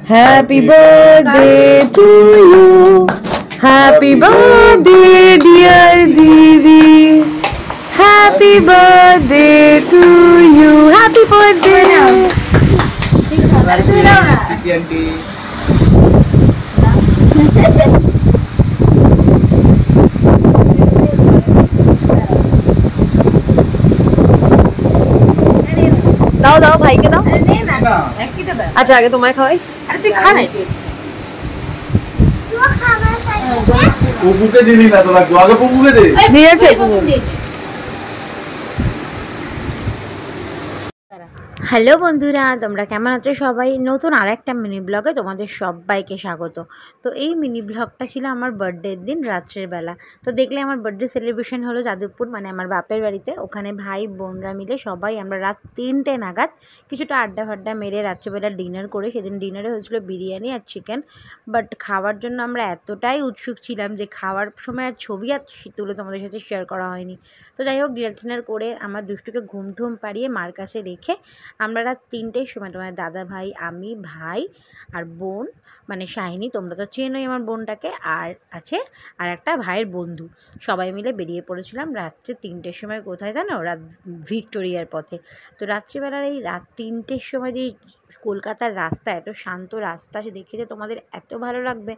Happy birthday to you. Happy birthday, dear Didi. Happy birthday to you. Happy birthday. दाओ दाओ भाई के दाओ। अच्छा आगे तुम्हारे खाओ। अरे तू खा नहीं। पुपू के दिली ना तो लग आगे पुपू के दे। दिए छे पुपू। হ্যালো বন্ধুরা, তোমরা কেমন আছো সবাই? নতুন আরেকটা মিনি ব্লগে তোমাদের সবাইকে স্বাগত। তো এই মিনি ব্লগটা ছিল আমার বার্থডের দিন রাত্রের বেলা। তো দেখলে আমার বার্থডে সেলিব্রেশন হলো যাদবপুর, মানে আমার বাপের বাড়িতে। ওখানে ভাই বোনরা মিলে সবাই আমরা রাত 3টে নাগাদ কিছুটা আড্ডা ফাড্ডা মেরে রাত্রেবেলা ডিনার করে, সেদিন ডিনারে হয়েছিল বিরিয়ানি আর চিকেন। বাট খাওয়ার জন্য আমরা এতটাই উৎসুক ছিলাম যে খাওয়ার সময় আর ছবি আর তুলে তোমাদের সাথে শেয়ার করা হয়নি। তো যাই হোক, ডিনার করে আমার দুষ্টুকে ঘুম ঠুম পাড়িয়ে মার কাছে রেখে আমরা রাত 3টের সময় তোমার দাদা ভাই, আমি, ভাই আর বোন মানে শাহিনী, তোমরা তো চেনোই আমার বোনটাকে, আর আছে আর একটা ভাইয়ের বন্ধু, সবাই মিলে বেরিয়ে পড়েছিলাম রাত্রে 3টের সময়। কোথায় জানো? ভিক্টোরিয়ার পথে। তো রাত্রিবেলার এই রাত 3টের সময় যে কলকাতার রাস্তা, এত শান্ত রাস্তা, সে দেখে যে তোমাদের এত ভালো লাগবে।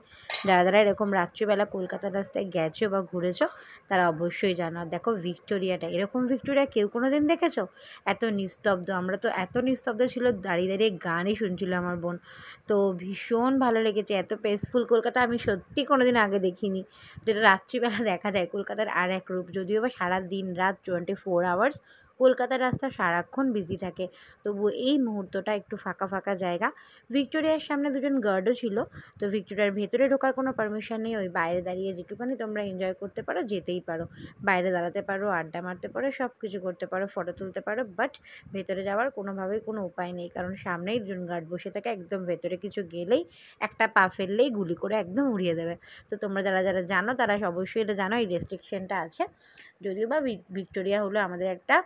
যারা যারা এরকম রাত্রিবেলা কলকাতার রাস্তায় গেছো বা ঘুরেছো তারা অবশ্যই জানো। দেখো ভিক্টোরিয়াটা, এরকম ভিক্টোরিয়া কেউ কোনো দিন দেখেছো? এত নিস্তব্ধ। আমরা তো এত নিস্তব্ধ ছিল, দাঁড়িয়ে দাঁড়িয়ে গানই শুনছিল আমার বোন। তো ভীষণ ভালো লেগেছে। এত পিসফুল কলকাতা আমি সত্যি কোনো দিন আগে দেখিনি, যেটা রাত্রিবেলা দেখা যায়। কলকাতার আর এক রূপ, যদিও বা সারা দিন রাত 24 আওয়ার্স কলকাতার রাস্তা সারাক্ষণ বিজি থাকে, তবু এই মুহূর্তটা একটু ফাঁকা ফাঁকা জায়গা। ভিক্টোরিয়ার সামনে দুজন গার্ডও ছিল। তো ভিক্টোরিয়ার ভেতরে ঢোকার কোনো পারমিশন নেই, ওই বাইরে দাঁড়িয়ে যেটুকুনি তোমরা এনজয় করতে পারো যেতেই পারো। বাইরে দাঁড়াতে পারো, আড্ডা মারতে পারো, সব কিছু করতে পারো, ফটো তুলতে পারো, বাট ভেতরে যাওয়ার কোনোভাবেই কোনো উপায় নেই, কারণ সামনেই দুজন গার্ড বসে থাকে। একদম ভেতরে কিছু গেলেই, একটা পা ফেললেই গুলি করে একদম উড়িয়ে দেবে। তো তোমরা যারা যারা জানো তারা অবশ্যই এটা জানো, এই রেস্ট্রিকশনটা আছে। যদিও বা ভিক্টোরিয়া হলো আমাদের একটা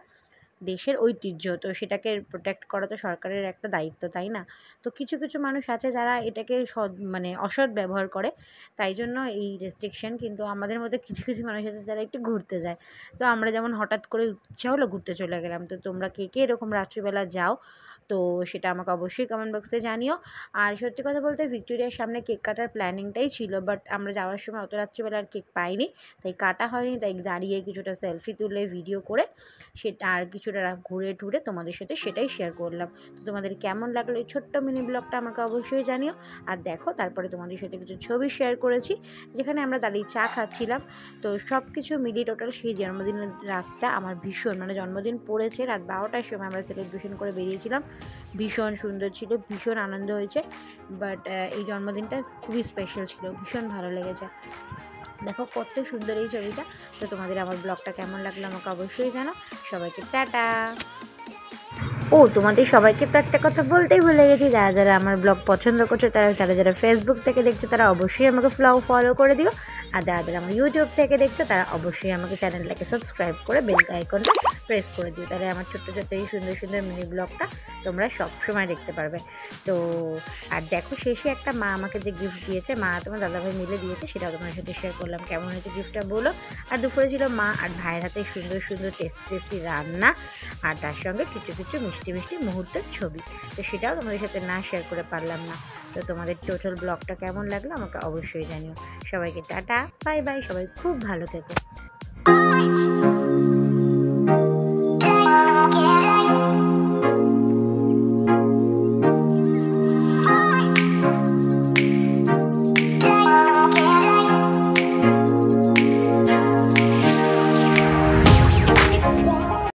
দেশের ঐতিহ্য, তো সেটাকে প্রোটেক্ট করা তো সরকারের একটা দায়িত্ব, তাই না? তো কিছু কিছু মানুষ আছে যারা এটাকে মানে অসৎ ব্যবহার করে, তাই জন্য এই রেস্ট্রিকশন। কিন্তু আমাদের মধ্যে কিছু কিছু মানুষ আছে যারা একটু ঘুরতে যায়। তো আমরা যেমন হঠাৎ করে ইচ্ছা হলো ঘুরতে চলে গেলাম। তো তোমরা কে কে এরকম রাত্রিবেলা যাও তো সেটা আমাকে অবশ্যই কমেন্ট বক্সে জানিও। আর সত্যি কথা বলতে ভিক্টোরিয়ার সামনে কেক কাটার প্ল্যানিংটাই ছিল, বাট আমরা যাওয়ার সময় অত রাত্রিবেলা আর কেক পাইনি, তাই কাটা হয়নি। তাই দাঁড়িয়ে কিছুটা সেলফি তুলে ভিডিও করে সেটা আর কিছুটা ঘুরে টুরে তোমাদের সাথে সেটাই শেয়ার করলাম। তো তোমাদের কেমন লাগলো এই ছোট্ট মিনি ব্লগটা আমাকে অবশ্যই জানিও। আর দেখো, তারপরে তোমাদের সাথে কিছু ছবি শেয়ার করেছি যেখানে আমরা দাঁড়িয়ে চা খাচ্ছিলাম। তো সব কিছু মিলিয়ে টোটাল সেই জন্মদিনের রাতটা আমার ভীষণ, মানে জন্মদিন পড়েছে রাত 12টার সময় আমরা সেলিব্রেশন করে বেরিয়েছিলাম। ভীষণ সুন্দর ছিল, ভীষণ আনন্দ হয়েছে। বাট এই জন্মদিনটা খুবই স্পেশাল ছিল, ভীষণ ভালো লেগেছে। দেখো কত সুন্দর এই ছবিটা। তো তোমাদের আমার ব্লগটা কেমন লাগলো আমাকে অবশ্যই জানাও। সবাইকে টাটা। ও তোমাদের সবাইকে তো একটা কথা বলতেই ভুলে গেছি, যারা যারা আমার ব্লগ পছন্দ করছো তারা, যারা যারা ফেসবুক থেকে দেখছো তারা অবশ্যই আমাকে ফলো করে দিও। আর যারা যারা আমার ইউটিউব থেকে দেখছো তারা অবশ্যই আমাকে চ্যানেলটাকে সাবস্ক্রাইব করে বেল আইকনটা প্রেস করে দিও, তাহলে আমার ছোট্ট ছোট্ট এই সুন্দর সুন্দর মিনি ব্লগটা তোমরা সবসময় দেখতে পারবে। তো আর দেখো শেষে একটা মা আমাকে যে গিফট দিয়েছে, মা তোমার দাদাভাই মিলে দিয়েছে, সেটাও তোমার সাথে শেয়ার করলাম। কেমন হয়েছে গিফটটা বলো। আর দুপুরে ছিল মা আর ভাইয়ের হাতে সুন্দর সুন্দর টেস্টি রান্না, আর তার সঙ্গে কিছু কিছু মিষ্টি মিষ্টি মুহূর্তের ছবি। তো সেটাও তোমাদের সাথে না শেয়ার করে পারলাম না। তো তোমাদের টোটাল ব্লগটা কেমন লাগলো আমাকে অবশ্যই জানিও। সবাইকে টাটা, বাই বাই, সবাই খুব ভালো থেকো।